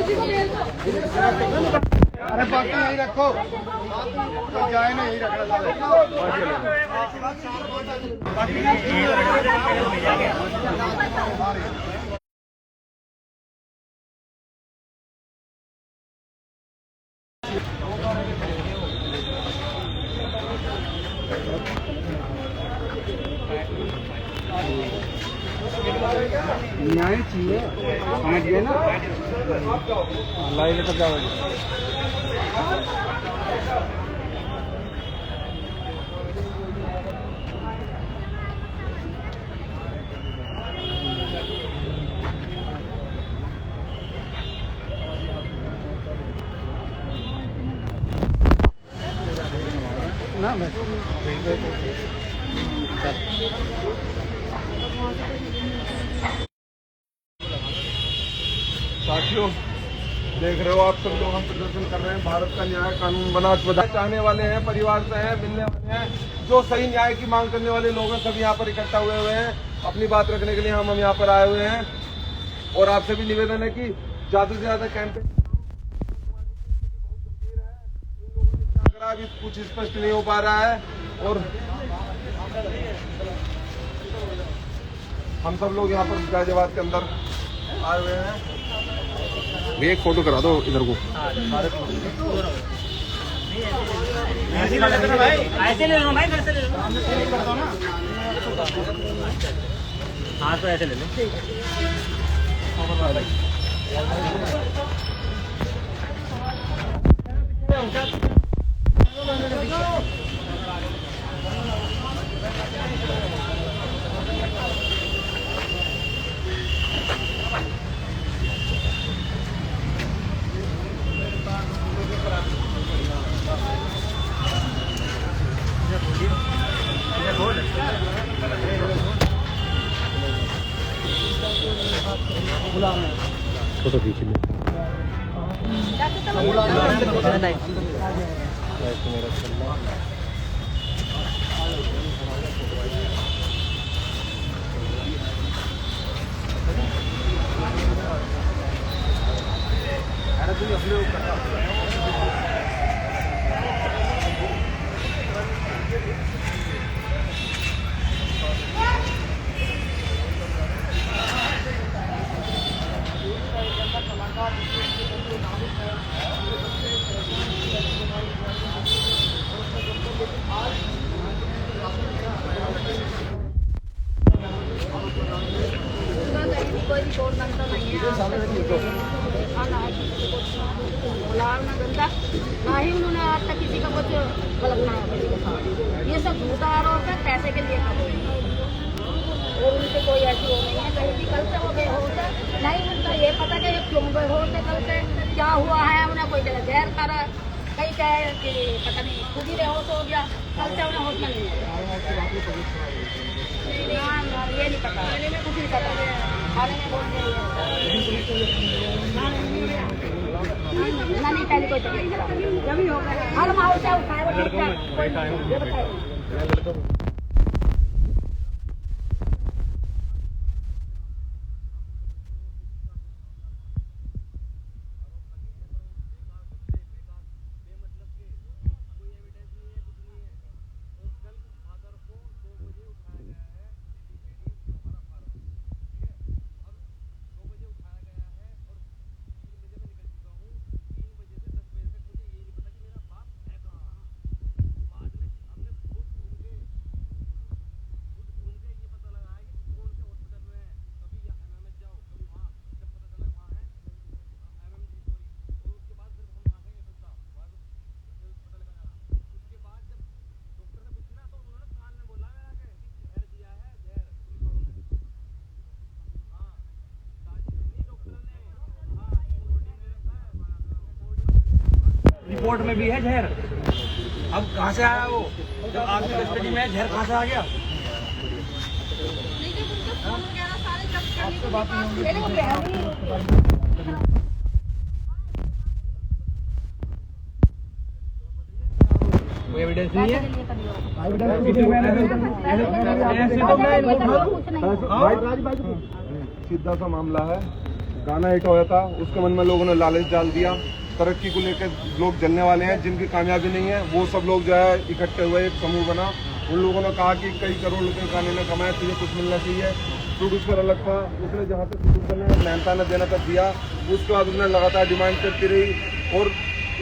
अरे बाकी यही रखो, जाए ना यही रखना। न्याय चाहिए, समझ गए ना? लाइव लेकर जाओगे। ना साथियों, देख रहे हो आप सब लोग, हम प्रदर्शन कर रहे हैं। भारत का न्याय कानून बना चाहने वाले हैं, परिवार से हैं, मिलने वाले हैं, जो सही न्याय की मांग करने वाले लोग हैं, सब यहाँ पर इकट्ठा हुए हैं। अपनी बात रखने के लिए हम यहाँ पर आए हुए हैं। और आपसे भी निवेदन है कि ज्यादा से ज्यादा कैंपेन अभी कुछ स्पष्ट नहीं हो पा रहा है। और हम सब लोग यहाँ पर गाजियाबाद के अंदर आए हुए हैं। भैया एक फोटो करा दो इधर को। ऐसे ले लो भाई, ऐसे ले लो भाई, घर से ले लो। हाँ तो ऐसे ले लो। फोटो खींच लो। ना ही उन्होंने आज तक किसी का कुछ गलत बनाया किसी के साथ। ये सब झूठा आरोप है, पैसे के लिए कर रहे हैं। और उनसे कोई ऐसी वो नहीं है कहीं भी। कल से वो बेहोश है, नहीं उनका ये पता कि क्यों बेहोश है, कल से क्या हुआ है। उन्हें कोई जगह जहर करा, कहीं कहे कि पता नहीं खुद ही बेहोश हो गया। कल से उन्हें होश में नहीं है। ये नहीं पता, कुछ नहीं पता। थाने में बोल दिया नहीं, पहले कोई तकलीफ जब ही होगा हर माहौल से उठाए वो रिपोर्ट में भी है जहर। अब कहाँ से आया वो? जब आदमी कस्टडी में है, जहर कहाँ से आ गया? आपसे बात नहीं होगी। कोई एविडेंस नहीं है। सीधा सा मामला है। गाना हिट होया था, उसके मन में लोगों ने लालच डाल दिया। तरक्की को लेकर लोग जलने वाले हैं, जिनकी कामयाबी नहीं है वो सब लोग जो है इकट्ठे हुए, एक समूह बना। उन लोगों ने कहा कि कई करोड़ रुपए गाने ने कमाया, तुझे कुछ मिलना चाहिए। प्रोड्यूसर अलग था, उसने जहाँ तक प्रोड्यूसर ने मेहनता ने देना तक दिया। उसके बाद उसने लगातार डिमांड करती रही और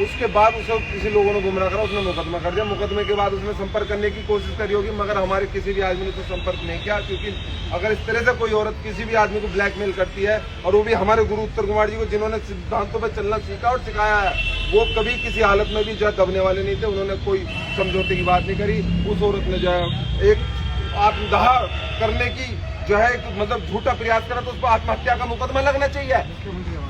उसके बाद उसे किसी लोगों ने गुमराह करा, उसने मुकदमा कर दिया। मुकदमे के बाद उसने संपर्क करने की कोशिश करी होगी, मगर हमारे किसी भी आदमी ने तो संपर्क नहीं किया। क्योंकि अगर इस तरह से कोई औरत किसी भी आदमी को ब्लैकमेल करती है, और वो भी हमारे गुरु उत्तर कुमार जी को, जिन्होंने सिद्धांतों पर चलना सीखा और सिखाया है, वो कभी किसी हालत में भी जो है दबने वाले नहीं थे। उन्होंने कोई समझौते की बात नहीं करी। उस औरत ने जो है एक आत्मदाह करने की जो है मतलब झूठा प्रयास करा, तो उस पर आत्महत्या का मुकदमा लगना चाहिए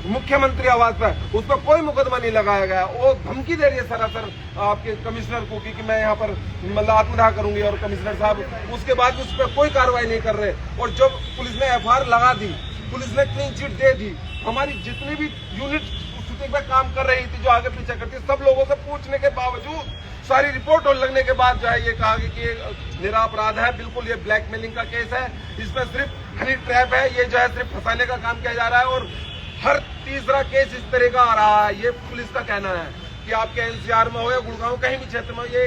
मुख्यमंत्री आवास पर। उस पर कोई मुकदमा नहीं लगाया गया। वो धमकी दे रही है सरासर आपके कमिश्नर को कि मैं यहाँ पर मतलब आत्मदाह करूंगी, और कमिश्नर साहब उसके बाद उस पर कोई कार्रवाई नहीं कर रहे। और जब पुलिस ने एफआईआर लगा दी, पुलिस ने क्लीन चिट दे दी, हमारी जितनी भी यूनिट शूटिंग पे काम कर रही थी, जो आगे पीछे करती, सब लोगों से पूछने के बावजूद, सारी रिपोर्ट और लगने के बाद जो है ये कहा कि ये निरापराध है, बिल्कुल ये ब्लैकमेलिंग का केस है, इसमें सिर्फ हनी ट्रैप है, ये जो है सिर्फ फंसाने का काम किया जा रहा है। और हर तीसरा केस इस तरह का आ रहा है। ये पुलिस का कहना है कि आपके एनसीआर में हो या गुड़गांव कहीं भी क्षेत्र में, ये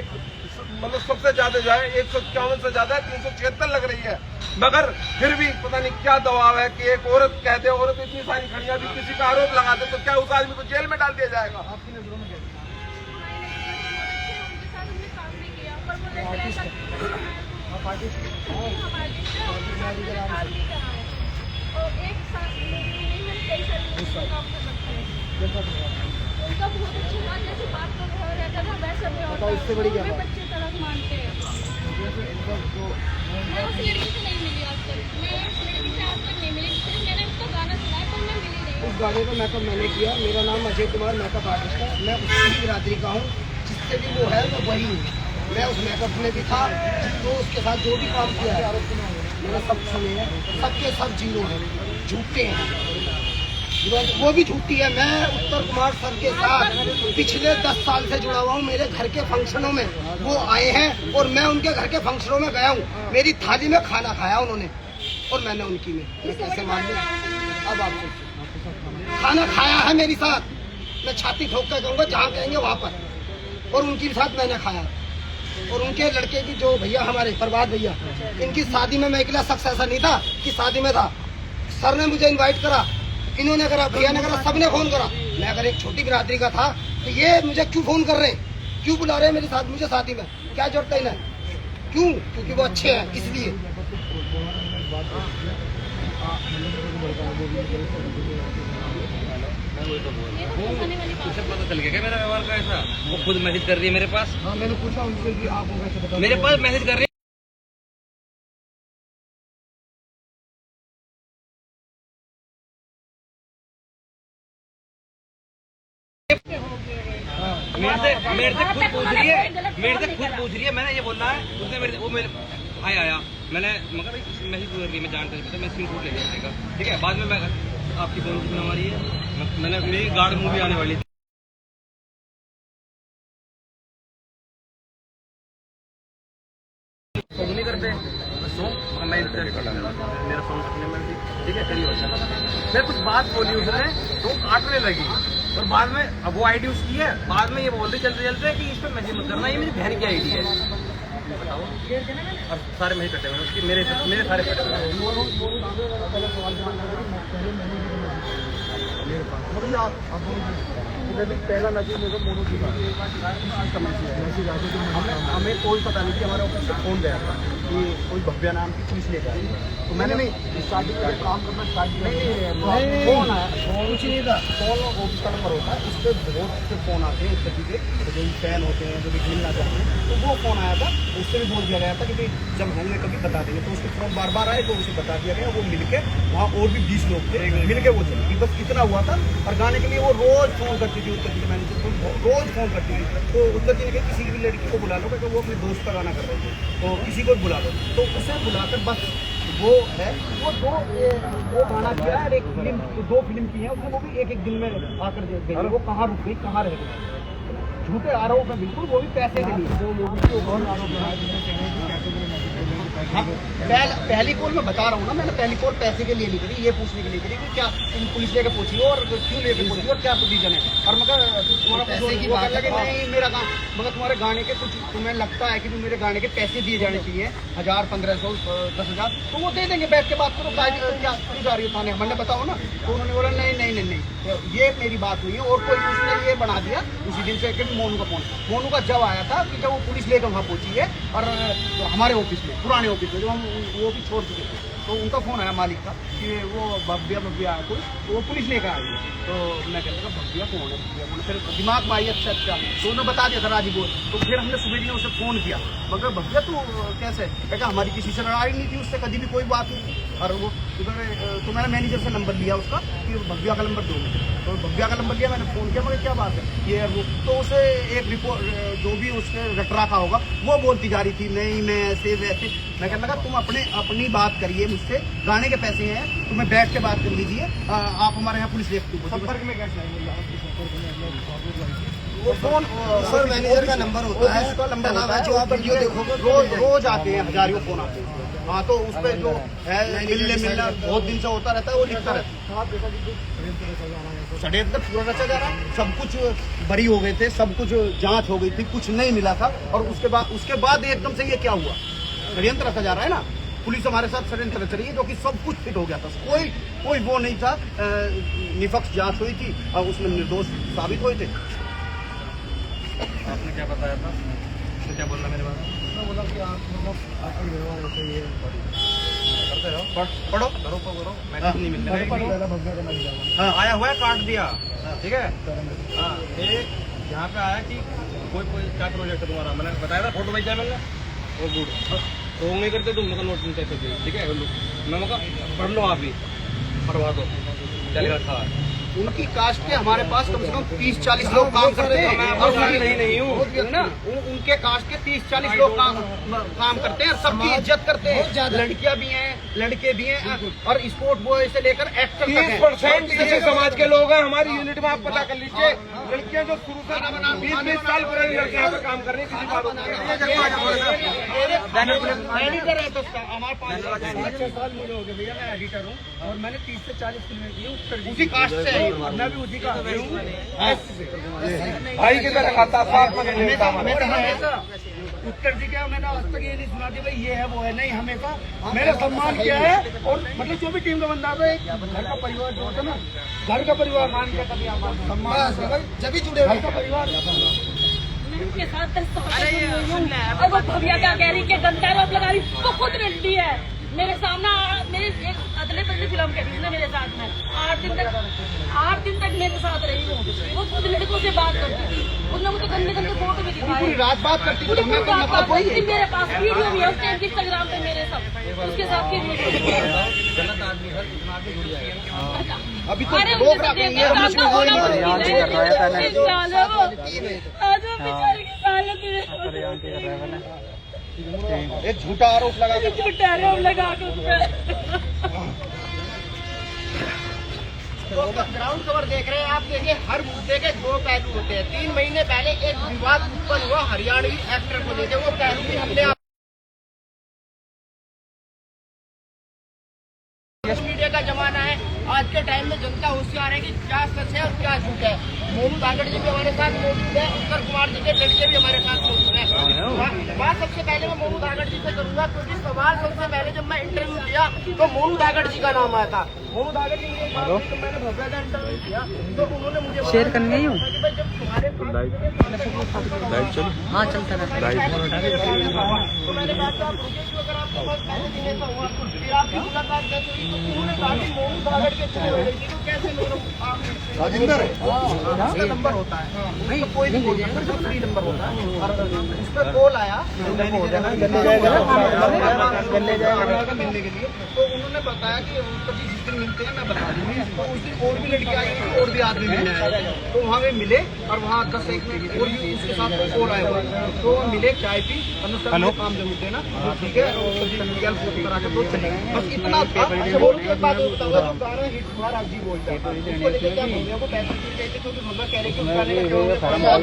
मतलब सबसे ज्यादा जो है 151 से ज्यादा 376 लग रही है। मगर फिर भी पता नहीं क्या दबाव है कि एक औरत कह दे, औरत इतनी सारी खड़ियां भी किसी का आरोप लगा दे, तो क्या उस आदमी को जेल में डाल दिया जाएगा? आपकी नजरों में उनका बहुत अच्छा हुआ, जैसे बात कर रहता था वैसा भी होता है। इससे बड़ी क्या बात? बच्चे तरह मानते हैं। मैं उस लड़की से नहीं मिली आज तक, मैं उस लड़की से आज तक नहीं मिली। सिर्फ मैंने उसका गाना सुना है, पर मैं मिली नहीं। उस गाने का मेकअप मैंने किया। मेरा नाम अजय कुमार मेकअप आर्टिस्ट है। मैं उसकी बिरादरी का हूँ, जिससे भी वो है मैं वही हूँ। मैं उस मेकअप में भी था, तो उसके साथ जो भी काम किया है मेरा सब सुने हैं। सबके सब जीरो हैं, झूठे हैं, वो भी झूठी है। मैं उत्तर कुमार सर के साथ पिछले 10 साल से जुड़ा हुआ हूँ। मेरे घर के फंक्शनों में वो आए हैं और मैं उनके घर के फंक्शनों में गया हूँ। मेरी थाली में खाना खाया उन्होंने और मैंने उनकी में। मैं कैसे मान लूँ? अब आप सोचिए, खाना खाया है मेरे साथ। मैं छाती ठोक कर कहूँगा जहाँ कहेंगे वहाँ पर, और उनके साथ मैंने खाया। और उनके लड़के की जो भैया हमारे प्रभात भैया, इनकी शादी में मैं अकेला शख्स ऐसा नहीं था कि शादी में था। सर ने मुझे इन्वाइट करा, इन्होंने करा, भैया ने करा, सबने फोन करा। मैं अगर एक छोटी बिरादरी का था तो ये मुझे क्यों फोन कर रहे हैं, क्यों बुला रहे हैं मेरे साथ, मुझे शादी में क्या जरूरत है इन्हें? क्यों? क्योंकि वो अच्छे हैं इसलिए। उसे पता चल गया क्या मेरा व्यवहार का ऐसा? वो खुद मैसेज कर रही है मेरे पास। हाँ, मैंने पूछा उनसे कि आपको कैसे पता? मेरे पास मैसेज कर रही है। मेरे से खुद पूछ रही है, मैंने ये बोलना है, उसने मेरे वो मेरे आया मैंने मगर मैसेज कर रही है, मैं जानता नहीं, मैं स्क्रीन शॉट ले लिया, ठीक है। बाद में मैं आपकी कौन सी फिल्म आ रही है, मैंने मेरी गार्ड मूवी आने वाली थी। फोन नहीं करते, मैं मेरा फोन रखने में, ठीक है, चलिए। मैं कुछ बात बोली उसने तो काटने लगी, और बाद में अब वो आईडी उसकी है, बाद में ये बोलते चलते चलते कि इस पर मैसेज मत करना, ये मेरी बहन की आईडी है। बताओ, और सारे मैसेज कटे हुए उसके, मेरे सारे कटे हुए। पहला मैसेज मेरे मोनू की था, हमें कोई पता नहीं कि हमारे ऑफिस से फोन गया था कि कोई भव्या नाम की पुलिस लेकर आई। तो मैंने नहीं स्टार्टिंग में काम करना स्टार्ट किया, फोन आया, कुछ नहीं था, फोन ऑफिस का नंबर होता है, उस पर बहुत से फोन आते हैं सभी के, जो फैन होते हैं, जो भी मिलना चाहते हैं। तो वो फोन आया था, उससे भी बोल दिया गया था कि भाई जब हमने कभी बता देंगे, तो उसके फोन बार बार आए, तो उसे बता दिया गया। वो मिलके वहाँ और भी 20 लोग थे, मिलके वो चले, बस इतना हुआ था। और गाने के लिए वो रोज फोन करती थी, उत्तर की मैनेजर रोज फोन करती थी। तो उत्तर जी ने कहा किसी भी लड़की को बुला लो, क्योंकि वो अपने दोस्त का गाना कर रहे थे, तो किसी को बुला लो। तो उसे बुलाकर बस वो है, वो गाना किया है, एक फिल्म, तो 2 फिल्म की है उसने, वो भी एक दिन में आकर देख गई। वो कहाँ रुक गई, कहाँ रह गई? झूठे आरोप है बिल्कुल, वो भी पैसे के लिए। 2 लोगों के ऊपर आरोप लगाए, हाँ, पहली कॉल मैं बता रहा हूँ ना, मैंने पहली कॉल पैसे के लिए नहीं करी, ये पूछने के लिए करी कि क्या तुम पुलिस लेके पहुंची हो और क्यों लेके पहुंची हो और क्या प्रोविजन है। और मगर तुम्हारा पैसे की बात है, नहीं मेरा काम, मगर तुम्हारे गाने के कुछ तुम्हें लगता है कि तुम मेरे गाने के पैसे दिए जाने चाहिए 1000, 1500, 10,000, तो वो दे देंगे, बैठ के बात करो, क्या क्यों जा रही हो थाने, मैंने बताओ ना। तो उन्होंने बोला नहीं, तो ये मेरी बात हुई है। और कोई उसने ये बना दिया उसी दिन से कि मोनू का फोन, मोनू का जब आया था कि जब वो पुलिस लेकर वहाँ पहुंची है और हमारे ऑफिस में, पुराने ऑफिस में जो हम वो भी छोड़ चुके थे, तो उनका फोन आया मालिक का कि वो भव्या आया कोई, तो वो पुलिस लेकर आई है। तो मैं कहता था भव्या कौन है, भव्या कौन है, फिर दिमाग में आई अच्छा, तो उन्होंने बता दिया था राजीव बोल। तो फिर हमने सुबह ने उसे फोन किया, मगर भव्या तो कैसे, कहता हमारी किसी से लड़ाई नहीं थी, उससे कभी भी कोई बात नहीं। और वो तो मैंने मैनेजर से नंबर लिया उसका कि भव्या का नंबर दो, तो भव्या का नंबर लिया, मैंने फोन किया, मगर क्या बात है ये वो, तो उसे एक रिपोर्ट जो भी उसने रट रखा होगा वो बोलती जा रही थी नहीं मैं ऐसे वैसे। मैं कहने लगा तुम अपनी बात करिए मुझसे, गाने के पैसे हैं, तुम्हें बैठ के बात कर लीजिए, आप हमारे यहाँ पुलिस देखती हो। संपर्क में कैसे वो फोन सर मैनेजर का नंबर होता है, उसका नंबर होता है, जो आप वीडियो देखोगे रोज आते हैं, हजारों फोन आते हैं। हाँ, तो उस पर जो है मिलना बहुत दिन से होता रहता है, वो लिखता रहता है। षड्यंत्र पूरा रचा जा रहा है, सब कुछ बरी हो गए थे, सब कुछ जांच हो गई थी, कुछ नहीं मिला था, और उसके बाद एकदम से ये क्या हुआ, षड्यंत्र रचा जा रहा है ना, पुलिस हमारे साथ षड्यंत्र रच रही है, जो कि सब कुछ फिट हो गया था, कोई वो नहीं था, निष्पक्ष जांच हुई थी और उसमें निर्दोष साबित हुए थे। आपने क्या बताया था, तो क्या बोलना मेरे बारे में? बोला कि आप मतलब आपका व्यवहार ऐसे ये करते रहो, पढ़ो करो, मैं नहीं मिलने हाँ आया हुआ है, काट दिया, ठीक है। हाँ, ये यहाँ पे आया कि कोई क्या प्रोजेक्ट है तुम्हारा, मैंने बताया था, फोटो भेज जाए मैंने, वो गुड तो नहीं करते तुम लोग नोट नहीं करते, ठीक है। मैं मौका पढ़ लो, आप ही पढ़वा दो, चलेगा था। उनकी कास्ट के हमारे पास कम से कम 30-40 लोग काम करते हैं, और नहीं हूँ ना उनके कास्ट के 30-40 लोग काम करते हैं, सबकी इज्जत करते हैं, लड़कियां भी हैं, लड़के भी हैं, और स्पोर्ट बॉय से लेकर एक्टर तक हैं। 30% किसी समाज के लोग हैं हमारी यूनिट में, आप पता कर लीजिए। लड़कियां जो शुरू से 20-20 साल पुरानी लड़कियां यहाँ पे काम कर रही है, किसी बात एडिटर है तो हमारे 5-6 साल मुझे हो गए भैया, मैं एडिटर हूँ, और मैंने 30 से 40 फिल्में की उत्तर उसी कास्ट से, मैं भी उसी का भाई की तरह खाता साथ में लेता हमेशा उत्तर जी क्या, मैंने आज तक ये नहीं सुना थी भाई ये है वो है, नहीं, हमेशा मेरा सम्मान किया है। और मतलब जो भी टीम का बंदा था, एक घर का परिवार जो होता है ना, घर का परिवार मान के कभी आप सम्मान जब भी जुड़े, घर का परिवार। उसके साथ अब भव्या क्या कह रही कि गंदा आरोप लगा रही, वो खुद रंडी है मेरे सामने, मेरे एक अदले बदले फिल्म के उसने मेरे साथ में 8 दिन तक मेरे साथ रही हूँ, वो खुद लड़कों से बात करती थी, उसने मुझे गंदे फोटो भी दिखाई, पूरी रात बात करती थी, मेरे पास वीडियो भी है उसके इंस्टाग्राम पे मेरे सब उसके साथ की वीडियो। गलत आदमी सर कितना आगे जुड़ जाएगा। अभी तो लोग एक झूठा आरोप लगा तो ग्राउंड कवर देख रहे हैं आप, देखिए हर मुद्दे के 2 पहलू होते हैं। 3 महीने पहले एक विवाद उत्पन्न हुआ हरियाणवी एक्टर को लेकर, वो पहलू भी हमने मीडिया का जमाना है, आज के टाइम में जनता होशियार है कि क्या सच है और क्या झूठ है। मोनू धागड़ जी भी हमारे साथ मौजूद है, उत्तर कुमार जी के लड़के भी हमारे साथ मौजूद है। बात सबसे पहले मैं मोनू धागड़ जी से करूंगा, क्योंकि सवाल सबसे पहले जब मैं इंटरव्यू किया तो मोनू धागड़ जी का नाम आया था। मोनू धागड़ जी ने तो मैंने भव्या का इंटरव्यू किया, तो उन्होंने मुझे शेयर करने जब तुम्हारे हाँ चलता रहता तो मैंने कहा था अगर आपके पास पहले दिन ऐसा हुआ फिर आपकी मुलाकात कैसे हुई, तो उन्होंने कहा कि मोनू धागड़ के थ्रू हो रही थी, तो कैसे राजेंद्र उसका नंबर होता है, नहीं कोई भी बोल सकता है, फ्री नंबर होता है, और उस पर कॉल आया मिलने के लिए, तो उन्होंने बताया कि जिस दिन मिलते हैं मैं बता दूंगी। तो उस दिन और भी लड़की आई थी, और भी आदमी मिलने आए, तो वहाँ पे मिले, और वहाँ 10-1 मिनट और भी उसके साथ कॉल आया हुआ, तो मिले, चाय पी, काम जरूर देना, ठीक है, फोटो करा के तो चले गए। बस इतना था। अच्छा वो एक बात और बताऊंगा, जो गाना हिट हुआ राजी बोलता है उसको लेकर क्या बोल रहे हैं, वो पैसे क्यों कहते, क्योंकि भगवा कह रहे कि उस गाने का जो वो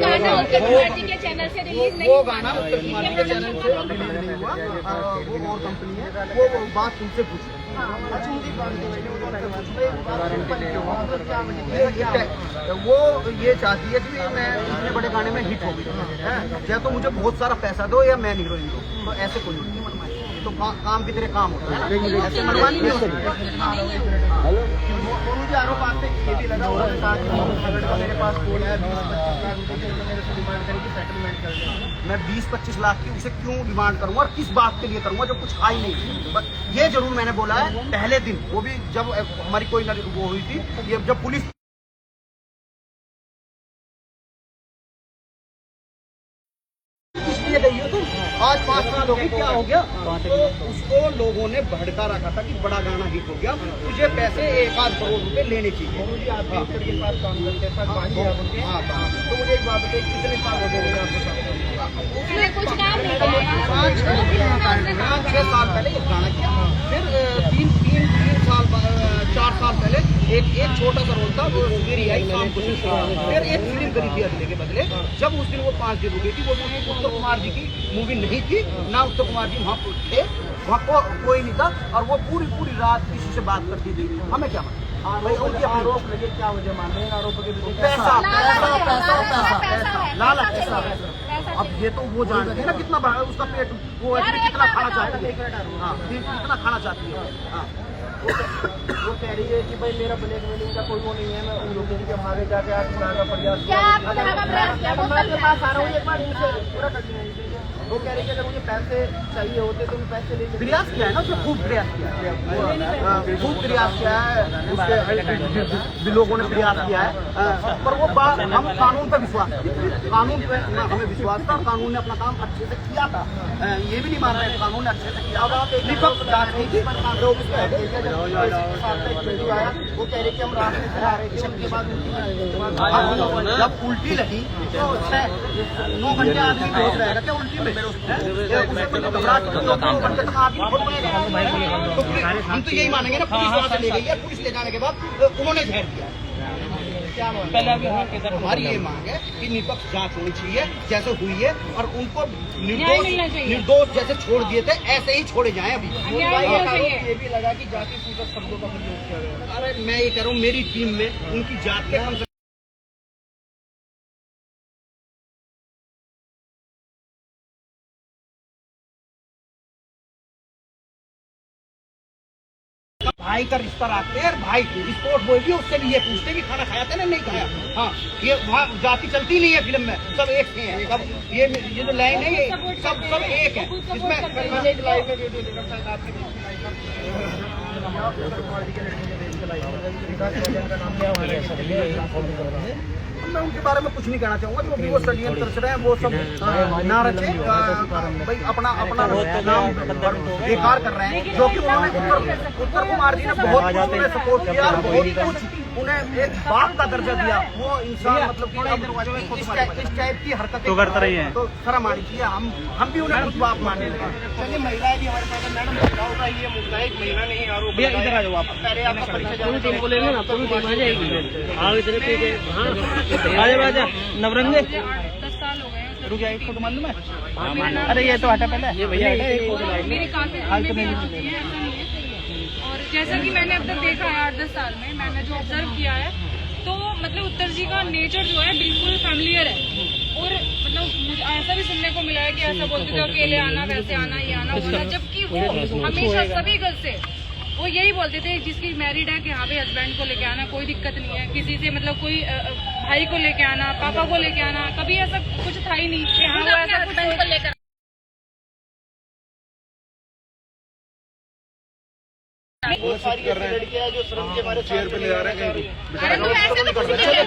गाना उत्तम कुमार जी के चैनल से रिलीज नहीं वो हुआ गाना था। उत्तम कुमार जी के चैनल से रिलीज नहीं हुआ, वो और कंपनी है, वो बात तुमसे पूछो। अच्छा मुझे एक बात बताइए, वो ये चाहती है कि मैं इतने बड़े गाने में हिट हो गई, या तो मुझे बहुत सारा पैसा दो या मैं हीरोइन दो, तो ऐसे कोई नहीं मनवाई, तो काम की तरह काम होता है ना, ऐसे मनवानी नहीं होती। वो मुझे आरोप आते ये भी लगा, उन्होंने कहा कि मेरे पास फोन है 20-25 लाख रुपए की, तो मेरे से डिमांड करेगी सेटलमेंट कर दें। मैं 20-25 लाख की उसे क्यों डिमांड करूंगा और किस बात के लिए करूंगा जो कुछ आई नहीं। बस ये जरूर मैंने बोला है पहले दिन, वो भी जब हमारी कोई वो हुई थी, ये जब पुलिस इसलिए गई हो तुम, आज 5 साल हो गए, क्या हो गया? तो उसको लोगों ने भड़का रखा था कि बड़ा गाना हिट हो गया, तुझे पैसे 1-8 करोड़ रुपए लेने चाहिए। मुझे आप के साथ काम करते हैं, तो मुझे एक बात बताइए, कितने साल हो गए आपके उसने कुछ काम नहीं किया। 5-6 साल पहले ये गाना किया, फिर 4 साल पहले एक छोटा सा रोल था, वो मेरी आई शाम को, फिर एक फिल्म करी थी अगले के बदले, जब उस दिन वो 5 दिन रुकी थी, वो उत्तम कुमार जी की मूवी नहीं थी ना, उत्तम कुमार जी वहाँ थे, वहाँ कोई नहीं था, और वो पूरी रात किसी से बात करती थी। हमें क्या भाई उनके आरोप लगे, क्या वजह मान रहे हैं आरोप के? पैसा, लालच, पैसा। अब ये तो वो जानती है ना कितना उसका पेट, वो कितना खाना चाहती है, हाँ कितना खाना चाहती है। हाँ वो कह रही है कि भाई मेरा ब्लैकमेलिंग का कोई वो नहीं है, मैं उन लोगों के भागे जाके आज का प्रयास के पास आ रहा हूँ, एक बार पूरा कर लिया। वो कह रही है कि अगर मुझे पैसे चाहिए होते तो मैं पैसे ले प्रयास किया है ना, उसने खूब प्रयास किया है, खूब प्रयास किया है, उसके लोगों ने प्रयास किया है, पर वो बात हम कानून पर विश्वास, कानून पे हमें विश्वास था, कानून ने अपना काम अच्छे से किया था, ये भी नहीं मान रहे कानून ने अच्छे से किया। निष्पक्ष जांच नहीं थी, आया वो कह रहे कि हम रास्ते से आ रहे थे, उसके बाद जब उल्टी लगी तो 9 घंटे आदमी बेहोश रहेगा क्या उल्टी में? हम तो यही मानेंगे ना, पुलिस वहाँ से ले गई है, पुलिस ले जाने के बाद उन्होंने जहर दिया। क्या हमारी ये मांग है कि निष्पक्ष जांच होनी चाहिए जैसे हुई है, और उनको निर्दोष जैसे छोड़ दिए थे ऐसे ही छोड़े जाएं। अभी ये भी लगा कि जाति सूचक शब्दों का प्रयोग किया गया। अरे मैं ये कह रहा हूँ, मेरी टीम में उनकी जात के कम से भाई का रिश्ता रखते हैं, भाई स्पोर्ट बॉय भी उससे भी ये पूछते कि खाना खाया था ना नहीं खाया। हाँ ये वहाँ जाति चलती नहीं है फिल्म में, सब एक से हैं, सब ये जो लाइन है ये सब एक है। इसमें मैं उनके बारे में कुछ नहीं कहना चाहूंगा, जो भी वो षड्यंत्र रच रहे हैं वो सब ना रचे, भाई अपना नाम बेकार कर रहे हैं, जो कि उन्होंने उत्तम कुमार जी ने बहुत सपोर्ट किया, बहुत कुछ उन्हें एक बाप का दर्जा दिया, वो इंसान मतलब इस टाइप की हरकतें तो करते रही है, तो शर्म आनी चाहिए। हम भी उन्हें कुछ बाप मानने लगे। चलिए महिलाएं भी हमारे पास, मैडम बताओ का ये मुद्दा है, एक महिला ने ही आरोप, भैया इधर आ जाओ आप, पहले आपका परिचय टीम को लेंगे ना, तो टीम आ जाएगी। हाँ इधर आजा नवरंगे 10 साल हो गए। रुक जाए, फोटो मालूम है? मेरा अरे ये तो हटा पहले, ये भैया मेरी काफी फिल्में भी आ चुकी है, ऐसा नहीं है। और जैसा कि मैंने अब तक देखा है 8-10 साल में, मैंने जो ऑब्जर्व किया है, तो मतलब उत्तर जी का नेचर जो है बिल्कुल फैमिलियर है, और मतलब मुझे ऐसा भी सुनने को मिला है कि ऐसा बोलते थे अकेले आना, वैसे आना, ये आना वो आना, जबकि वो हमेशा सभी घर से वो यही बोलते थे जिसकी मैरिड है कि हाँ भाई हस्बैंड को लेके आना, कोई दिक्कत नहीं है, किसी से मतलब कोई भाई को लेके आना, पापा को लेके आना, कभी ऐसा कुछ था ही नहीं कि हाँ वो ऐसा हस्बैंड को लेकर। बहुत सारी लड़कियां हैं जो श्रम के हमारे चेयर पे ले जा रहे हैं। अरे तो ऐसे तो कुछ नहीं है।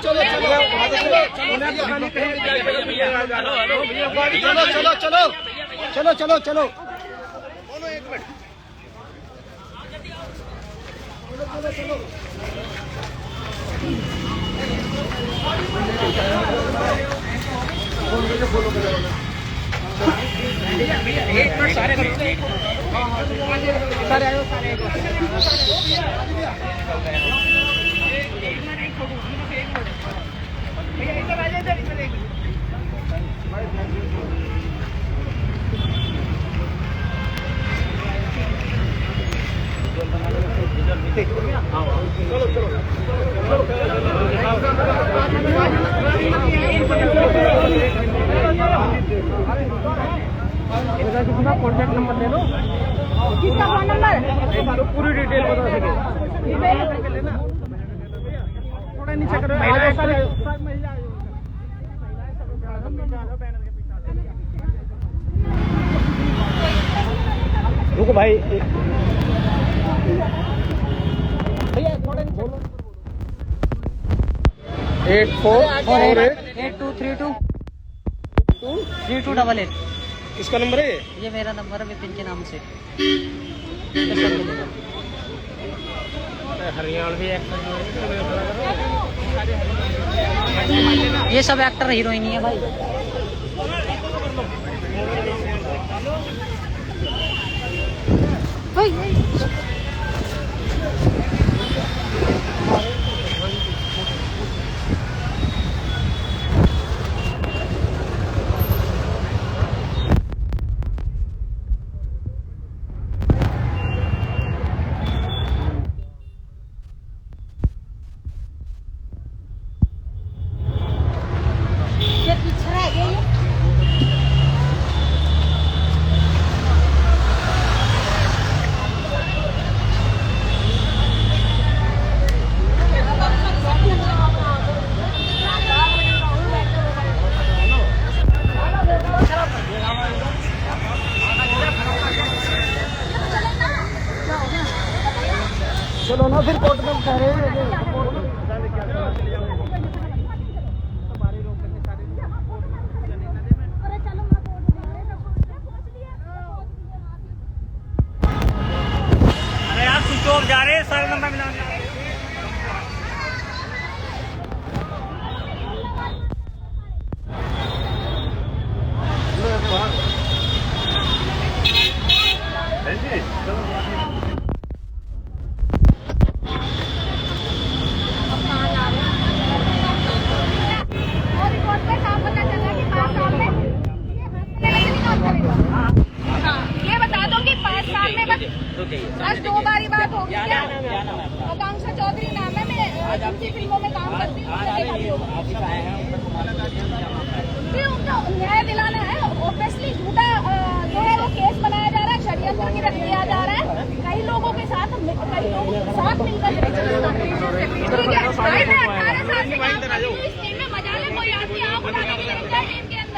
चलो चलो चलो एक मिनट सारे कॉन्टैक्ट नंबर ले लो, किसका फोन नंबर? पूरी डिटेल बता सके। थोड़ा नीचे करो। रुको भाई, भैया थोड़ा नीचे। 8448323288। किसका नंबर है? ये मेरा नंबर है, विपिन के नाम से। हरियाणवी एक्टर ये सब एक्टर हीरोइन ही है भाई। चलो ना फिर कोर्ट में कह रहे हैं। अरे यार स्विच ऑफ जा रहे हैं, सारे नंबर मिला। ये बता दो कि 5 साल में बस 2 बार ही बात होगी क्या? आकांक्षा चौधरी नाम है, मैं एजेंसी फिल्मों में काम करती हूँ। उनका न्याय दिलाना है। ऑब्वियसली झूठा जो है वो केस बनाया जा रहा है, षड्यंत्र की रख दिया जा रहा है। कई लोगों के साथ मिलकर ठीक है। भाई मैं 18 साल से काम कर रही हूँ इस टीम में। मजा ले कोई आदमी आँख उठाने के लिए निकला टीम के अंदर।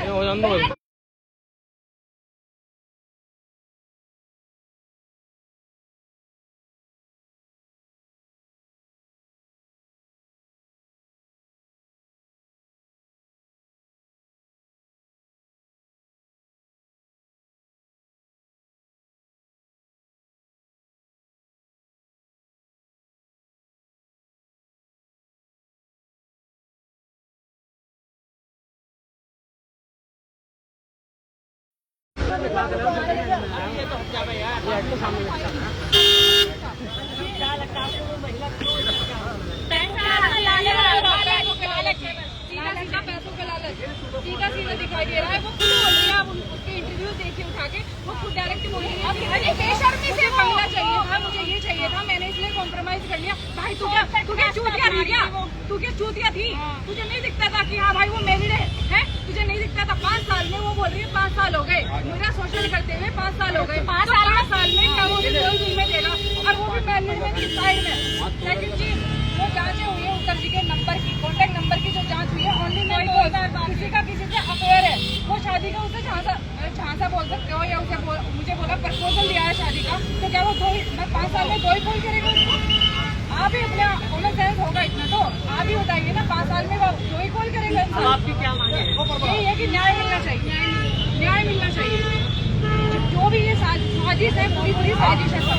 सीधा दिखाई दे रहा है। वो खुद बोल रही है, आप उसके इंटरव्यू देखिए उठा के, वो खुद डायरेक्ट बोल रही है बेशर्मी से बंगला चाहिए था, मुझे ये चाहिए था, मैंने इसलिए कॉम्प्रोमाइज कर लिया। भाई तू क्या चूतिया थी क्या? तू क्या चूतिया थी? तुझे नहीं दिखता था कि हाँ भाई वो मैरिड है? तुझे नहीं दिखता था? 5 साल में वो बोल रही है 5 साल हो गए मेरा सोशल करते हुए, 5 साल हो गए। 5 साल में क्या वो भी कोई फिल्में देगा, और वो भी मैनेजमेंट की साइड में। सेकंड चीज, वो जांचें हुई है उत्तर जी के नंबर की, कॉन्टेक्ट नंबर की जो जांच हुई है, ऑनली किसी का किसी से अफेयर है, वो शादी का उसे झांसा बोल सकते हो, या उसे मुझे बोला प्रपोजल दिया है शादी का, तो क्या वो 5 साल में 2 ही कॉल करेगा उसको? आप ही अपना कॉमन सेंस होगा इतना तो आप ही बताइए ना, 5 साल में वो 2 ही कॉल करेगा। आपकी क्या मांग है? यही है कि न्याय मिलना चाहिए, न्याय मिलना चाहिए। जो भी ये साजिश है, पूरी साजिश है सब।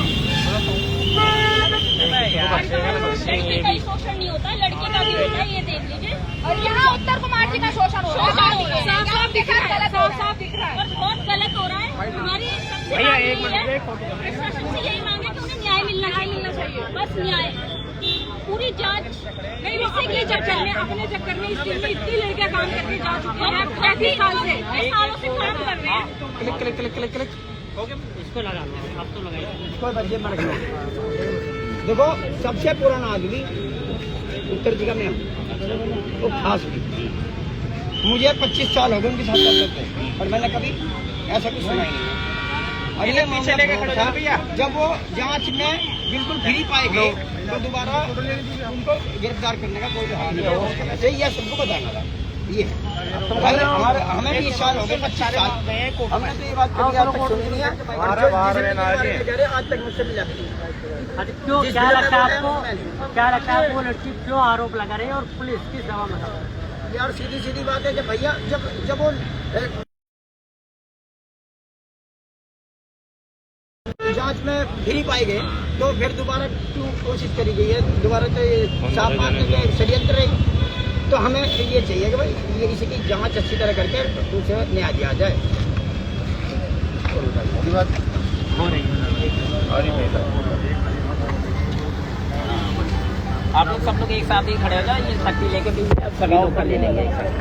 कहीं शोषण नहीं होता, लड़के का भी होता है, ये देख लीजिए। और यहाँ उत्तर कुमार जी का शोषण हो रहा है, साफ दिख रहा है, साफ दिख रहा है, और बहुत गलत हो रहा है। हमारी भैया एक मिनट, प्रशासन से यही मांगे कि उन्हें न्याय मिलना चाहिए, बस न्याय। पूरी जांच नहीं, इसी के चक्कर में, अपने चक्कर में इतनी लड़कियां काम करके जा चुकी हैं 35 साल से, सालों से काम कर रहे हैं। क्लिक इसको लगा लो, आप तो लगाइए। कोई बच्चे मर गए। देखो सबसे पुराना आदमी उत्तर दिशा में वो खास भी, मुझे 25 साल हो गए उनके साथ करते और मैंने कभी ऐसा कुछ सुना ही नहीं। और ये मामला था जब वो जांच में बिल्कुल फ्री पाए गए तो दोबारा उनको गिरफ्तार करने का कोई हक नहीं होगा। तो यह सबको बताना था। ये हमें 20 साल हो गए, 25 साल हमने तो ये बात कभी आज तक सुनी नहीं है। आज तक मुझसे मिला क्यों, क्या लगता है आपको वो लड़की क्यों आरोप लगा रही है और पुलिस किस जवाब में? यार सीधी बात है कि भैया जब वो जांच में फ्री पाए गए तो फिर दोबारा क्यों कोशिश करी गई है, दोबारा तो ये साफ मानने के षड्यंत्र है। तो हमें ये चाहिए कि भाई ये इसकी जांच अच्छी तरह करके उसे न्याय दिया जाए। आप लोग सब लोग एक साथ ही खड़े हो जाओ, ये छत्ती लेके भी अब सभी लोग कर ले लेंगे एक साथ।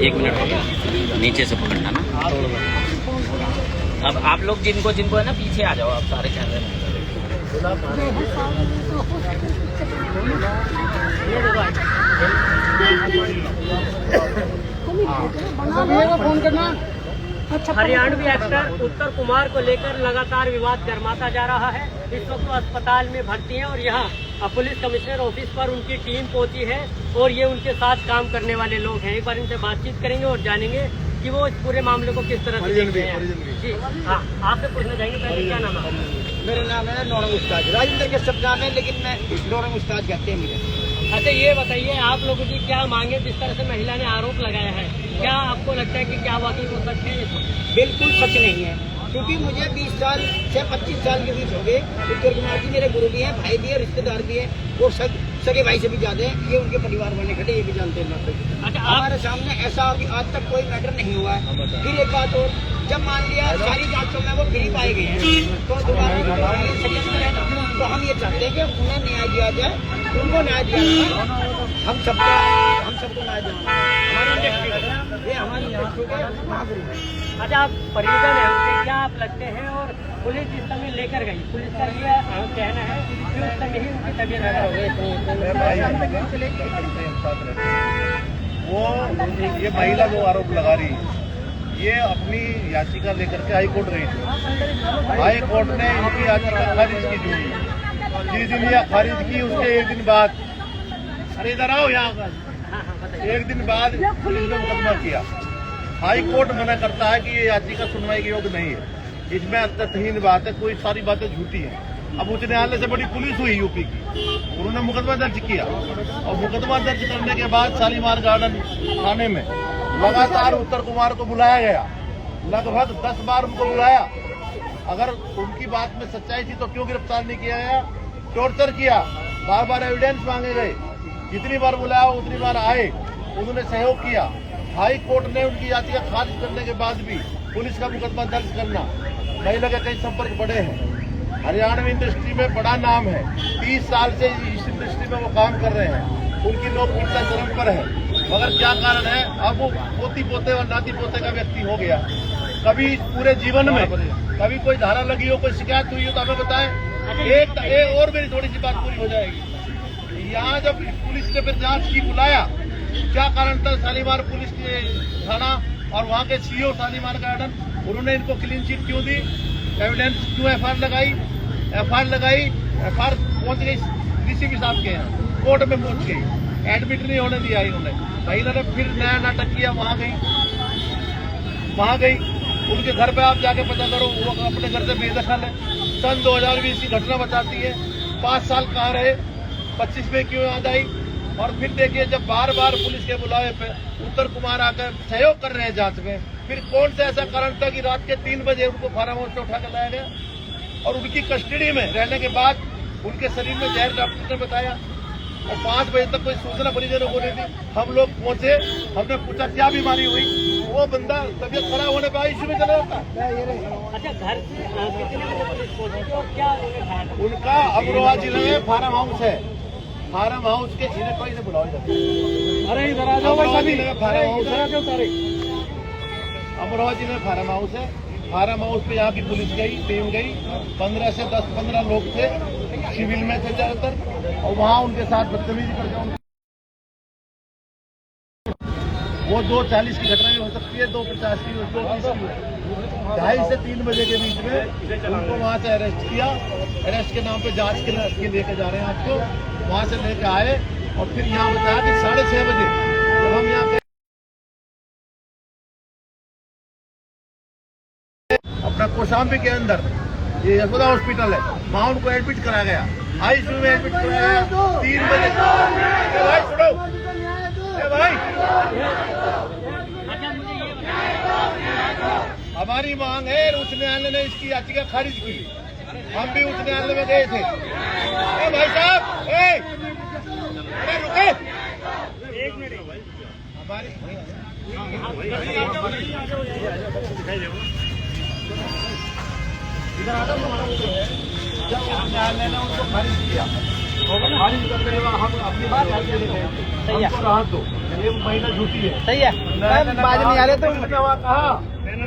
एक मिनट हो गया, नीचे से पकड़ना ना। अब आप लोग जिनको है ना पीछे आ जाओ, आप सारे कैमरे में। फोन करना। हरियाणवी एक्टर उत्तर कुमार को लेकर लगातार विवाद गर्माता जा रहा है। इस वक्त वो अस्पताल में भर्ती हैं और यहाँ पुलिस कमिश्नर ऑफिस पर उनकी टीम पहुंची है और ये उनके साथ काम करने वाले लोग हैं। एक बार इनसे बातचीत करेंगे और जानेंगे कि वो इस पूरे मामले को किस तरह से देखते हैं। जी हाँ, आपसे पूछना चाहेंगे पहले क्या नाम है? मेरा नाम है नौरंग उस्ताद, राजेंद्र के सब नाम है लेकिन मैं नौरंग उस्ताद कहते हैं मुझे। अच्छा ये बताइए, आप लोगों की क्या मांगे? जिस तरह से महिला ने आरोप लगाया है, क्या आपको लगता है कि क्या वाकई वो सच है? बिल्कुल सच नहीं है, क्योंकि मुझे 20 साल से 25 साल के बीच हो गए। उत्तर कुमार जी मेरे गुरु भी हैं, भाई भी है, रिश्तेदार भी है, वो सगे भाई से भी ज्यादा है। ये उनके परिवार वाले खड़े, ये भी जानते हैं। अच्छा, हमारे सामने ऐसा अभी आज तक कोई मैटर नहीं हुआ है। फिर एक बात और, जब मान लिया सारी जांचों में वो फ्री पाए गए हैं तो दोबारा षड्यंत्र है ना। तो हम ये चाहते हैं कि उन्हें न्याय दिया जाए, उनको न्याय दिया जाए, हम सबको न्याय दिया। ये हमारी इंडस्ट्री के महागुरु है। अच्छा, आप परिजन है उनसे, क्या आप लगते हैं? और पुलिस जिस समय लेकर गई, पुलिस का ये कहना है कि उस समय ही उनकी तबीयत खराब हो गई। वो ये महिला जो आरोप लगा रही है, ये अपनी याचिका लेकर के हाई कोर्ट गई थी। हाई कोर्ट ने इनकी याचिका खारिज की थी। जिस दिन यह खारिज की उसके एक दिन बाद, अरे इधर आओ यहाँ, एक दिन बाद पुलिस ने मुकदमा किया। हाई कोर्ट मना करता है कि ये याचिका सुनवाई के योग्य नहीं है, इसमें तथ्यहीन बात है, कोई सारी बातें झूठी हैं। अब उच्च न्यायालय से बड़ी पुलिस हुई यूपी की, उन्होंने मुकदमा दर्ज किया और मुकदमा दर्ज करने के बाद शालीमार गार्डन थाने में लगातार उत्तर कुमार को बुलाया गया, लगभग 10 बार उनको बुलाया। अगर उनकी बात में सच्चाई थी तो क्यों गिरफ्तार नहीं किया गया? टॉर्चर किया, बार बार एविडेंस मांगे गए, जितनी बार बुलाया उतनी बार आए, उन्होंने सहयोग किया। हाई कोर्ट ने उनकी याचिका खारिज करने के बाद भी पुलिस का मुकदमा दर्ज करना, महिला के कई संपर्क बड़े हैं, हरियाणवी इंडस्ट्री में बड़ा नाम है, 30 साल से इस इंडस्ट्री में वो काम कर रहे हैं, उनकी लोकप्रियता चरम पर है। मगर क्या कारण है, अब वो पोती पोते और नाती पोते का व्यक्ति हो गया। कभी पूरे जीवन में कभी कोई धारा लगी हो, कोई शिकायत हुई हो तो हमें बताएं। एक और मेरी थोड़ी सी बात पूरी हो जाएगी। यहाँ जब पुलिस ने फिर जांच की बुलाया, क्या कारण था? शालीमार पुलिस के थाना और वहाँ के सीओ शालीमार गार्डन, उन्होंने इनको क्लीन चिट क्यों दी? एविडेंस क्यों एफआईआर लगाई? एफआईआर पहुंच गई डीसीपी साहब के यहाँ, कोर्ट में पहुंच गई, एडमिट नहीं होने दिया इन्होंने। महिला ने फिर नया नाटक किया, वहाँ गई, उनके घर पे आप जाके पता करो, वो अपने घर से बेदखल है। सन 2020 की घटना बताती है, 5 साल कहाँ रहे, 25 में क्यों याद आई? और फिर देखिए, जब बार बार पुलिस के बुलावे पे उत्तर कुमार आकर सहयोग कर रहे हैं जांच में, फिर कौन सा ऐसा कारण था कि रात के 3 बजे उनको फार्म हाउस से उठा कर लाया गया और उनकी कस्टडी में रहने के बाद उनके शरीर में जहर डॉक्टर ने बताया। और 5 बजे तक कोई सूचना परिजनों को नहीं थी। हम लोग पहुंचे, हमने पूछा क्या बीमारी हुई, वो बंदा तबीयत खराब होने पर आईसीयू में चला जाता। अच्छा, घर से कितने बजे पुलिस पहुंची थी और क्या उन्हें खाया था? उनका अमरोहा जिले में फार्म हाउस है, फार्म हाउस के इन्हें कोई नहीं बुलाओ इधर। अरे इधर आ जाओ भाई, सभी फार्म हाउस है, तारीख अमरोहा जिले में फार्म हाउस है। फार्म हाउस पे यहाँ की पुलिस गई, टीम गई, 15 से 10-15 लोग थे, सिविल में थे ज्यादातर, और वहाँ उनके साथ बदतमीजी करके वो 2:40 की घटना हो सकती है, 2:50 की, 2:30 की, 2:30 से 3 बजे के बीच में उनको वहाँ से अरेस्ट किया। अरेस्ट के नाम पे जांच के लेके जा रहे हैं आपको, वहाँ से लेके आए और फिर यहाँ बताया कि 6:30 बजे जब हम यहाँ अपना कौशाम्बी के अंदर ये यशोदा हॉस्पिटल है, वहाँ उनको एडमिट कराया गया, आईसीयू में एडमिट कराया गया 3 बजे। भाई सुनो, भाई हमारी मांग है, उच्च न्यायालय ने इसकी याचिका खारिज की, हम भी उच्च न्यायालय में गए थे। भाई साहब, रुके एक मिनट, हमारी इधर आता जब न्यायालय ने उनको खारिज किया, खारिज करने के बाद हम अपनी बात हमको राहत दो, ये महीना झूठी है, सही है, बाद में आ रहे तो कहा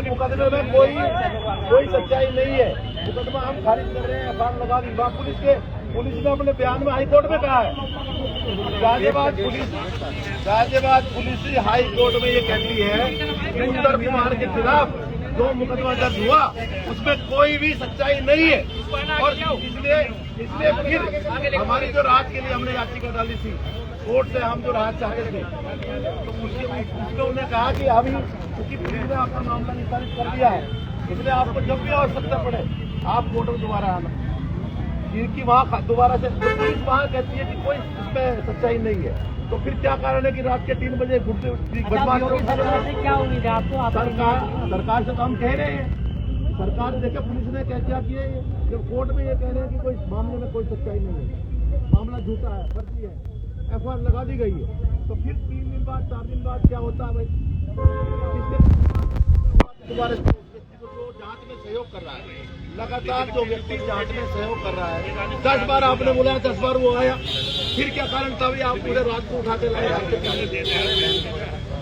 मुकदमे में कोई सच्चाई नहीं है, मुकदमा हम खारिज कर रहे हैं, एफआईआर लगा दी। पुलिस ने अपने बयान में हाईकोर्ट में कहा है, गाजियाबाद पुलिस हाई कोर्ट में ये कहती है कि उत्तर कुमार के खिलाफ जो मुकदमा दर्ज हुआ उसमें कोई भी सच्चाई नहीं है, और इसलिए फिर हमारी जो राहत के लिए हमने याचिका डाली थी कोर्ट से, हम जो राहत चाहते थे, तो उसमें उन्होंने कहा कि अभी क्योंकि पुलिस ने आपका मामला निस्तारित कर दिया है, इसलिए आपको जब भी आवश्यकता पड़े आप कोर्ट में दोबारा आना, क्योंकि वहाँ दोबारा से पुलिस वहाँ कहती है कि कोई इसमें सच्चाई नहीं है। तो फिर क्या कारण है कि रात के 3 बजे सरकार से क्या उम्मीद है आपको? सरकार से तो हम कह रहे हैं, सरकार देखे पुलिस ने क्या किया है, जब कोर्ट में ये कह रहे हैं कि कोई मामले में कोई सच्चाई नहीं है, मामला झूठा है, फर्जी है, एफआईआर लगा दी गई है, तो फिर 3 दिन बाद 4 दिन बाद क्या होता है भाई? दोबारा जो जांच में सहयोग कर रहा है, लगातार जो व्यक्ति जांच में सहयोग कर रहा है, 10 बार आपने बुलाया, 10 बार वो आया, फिर क्या कारण था? आप पूरे रात को उठा के लाए,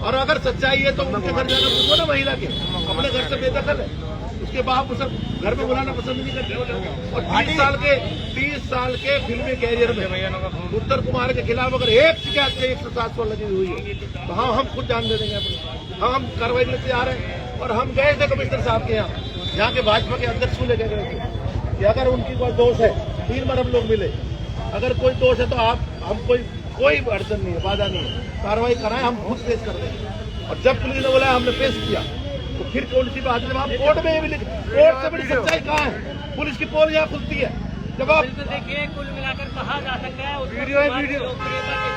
और अगर सच्चाई है तो उनके घर जाना पूछो ना, महिला के अपने घर से बेदखल है, उसके बाद सब घर में बुलाना पसंद नहीं करते। और 30 साल के फिल्मी कैरियर में उत्तर कुमार के खिलाफ अगर एक शिकायत के 107 लगी हुई है तो हाँ, हम खुद जान दे देंगे अपने, हम कार्रवाई लेते जा रहे हैं। और हम गए थे कमिश्नर साहब के यहाँ के भाजपा के अध्यक्ष को लेकर गए थे कि अगर उनकी कोई दोष है, 3 बार हम लोग मिले, अगर कोई दोष है तो हम कोई अड़चन नहीं है, बाधा नहीं है, कार्रवाई कराएं, हम खुद पेश कर देंगे। और जब पुलिस ने बोला हमने पेश किया, तो फिर कौन सी बात है? जब आप कोर्ट में ये भी लिख, कोर्ट से बड़ी सच्चाई कहाँ है? पुलिस की पोल यहाँ खुलती है जब आप देखिए, कुल मिलाकर कहा जा सकता है लोकप्रियता के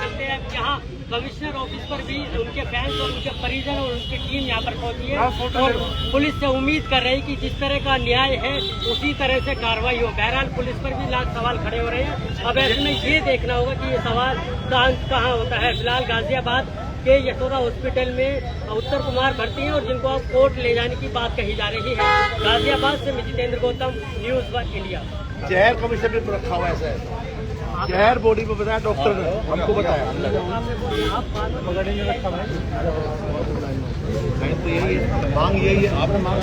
चलते हैं यहाँ कमिश्नर ऑफिस पर भी उनके फैंस और उनके परिजन और उनकी टीम यहाँ पर पहुंची है, और पुलिस से उम्मीद कर रही कि जिस तरह का न्याय है उसी तरह से कार्रवाई हो। बहरहाल पुलिस पर भी लाख सवाल खड़े हो रहे हैं। अब ऐसे में ये देखना होगा कि ये सवाल कहाँ होता है। फिलहाल गाजियाबाद के यशोदा हॉस्पिटल में उत्तर कुमार भर्ती हैं और जिनको अब कोर्ट ले जाने की बात कही जा रही है। गाजियाबाद से मैं जितेंद्र गौतम, न्यूज़ 1 इंडिया। जहर कमीशन में रखा हुआ है, जहर बॉडी में बताया डॉक्टर ने, हमको बताया, तो यही है, मांग यही है, आपने मांग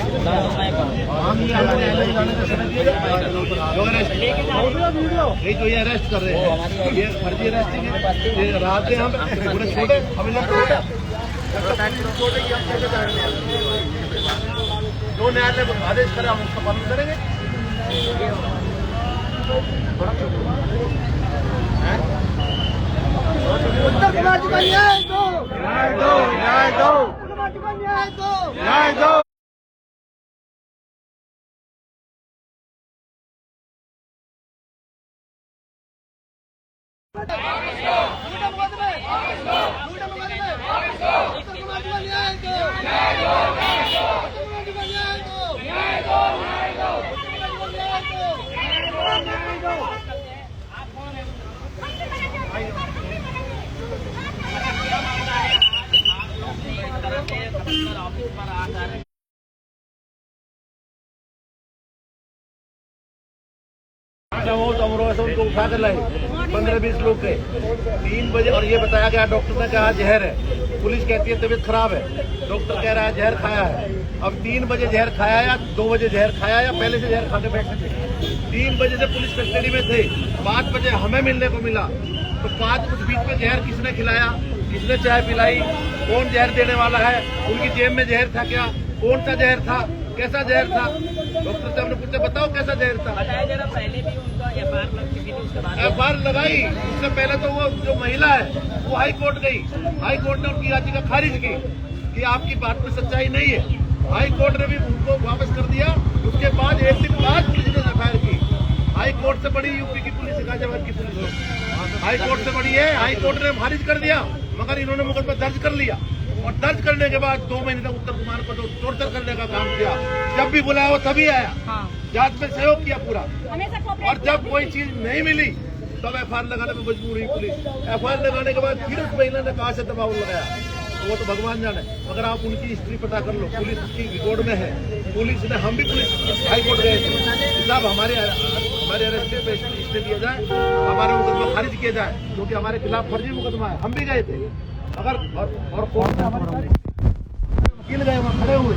ये जो ये अरेस्ट कर रहे हैं, ये फर्जी अरेस्टिंग है, ये रात हम पूरे छोटे, हम जो न्यायालय आदेश करे हम उसका पालन करेंगे। उत्तर कुमार जी का न्याय दो, न्याय दो, न्याय दो, उत्तर कुमार जी का न्याय दो, न्याय दो। न्याय दो। समारोह से उनको उठा कर लाए, 15-20 लोग गए 3 बजे, और ये बताया गया, डॉक्टर ने कहा जहर है, पुलिस कहती है तबीयत खराब है, डॉक्टर कह रहा है जहर खाया है। अब 3 बजे जहर खाया या 2 बजे जहर खाया या पहले से जहर खाने बैठे थे। 3 बजे से पुलिस कस्टडी में थे, 5 बजे हमें मिलने को मिला, तो 5 उस बीच में जहर किसने खिलाया, किसने चाय पिलाई, कौन जहर देने वाला है, उनकी जेब में जहर था क्या, कौन सा जहर था, कैसा जहर था, डॉक्टर से हमने पूछते बताओ कैसा जहर था। बताया जरा पहले भी उनका एफआईआर लग चुकी थी, उसके बाद एफआईआर लगाई, उससे पहले तो वो जो महिला है वो हाई कोर्ट गई, हाई कोर्ट ने उनकी याचिका खारिज की कि आपकी बात में सच्चाई नहीं है, हाई कोर्ट ने भी उनको वापस कर दिया। उसके बाद 1 दिन बाद पुलिस ने एफआईआर की, हाई कोर्ट से बड़ी यूपी की पुलिस, गाजियाबाद की पुलिस हाई कोर्ट से बड़ी है, हाई कोर्ट ने खारिज कर दिया, मगर इन्होंने मुकदमा दर्ज कर लिया, और दर्ज करने के बाद 2 महीने तक उत्तर कुमार को टॉर्चर करने का काम किया, जब भी बुलाया वो तभी आया, जांच में सहयोग किया पूरा, और जब कोई चीज नहीं मिली तब एफआईआर लगाने में मजबूर हुई पुलिस। एफआईआर लगाने के बाद फिर उस महिला ने कहा से दबाव लगाया, वो तो भगवान जाने, अगर आप उनकी हिस्ट्री पता कर लो, पुलिस की रिकॉर्ड में है, पुलिस ने, हम भी पुलिस हाई कोर्ट गए थे, साहब हमारे अरेस्ट पे स्टे दिया जाए, हमारा मुकदमा खारिज किया जाए, क्योंकि हमारे खिलाफ फर्जी मुकदमा है, हम भी गए थे, अगर और कोर्ट में हमारे वकील गए वहाँ खड़े हुए,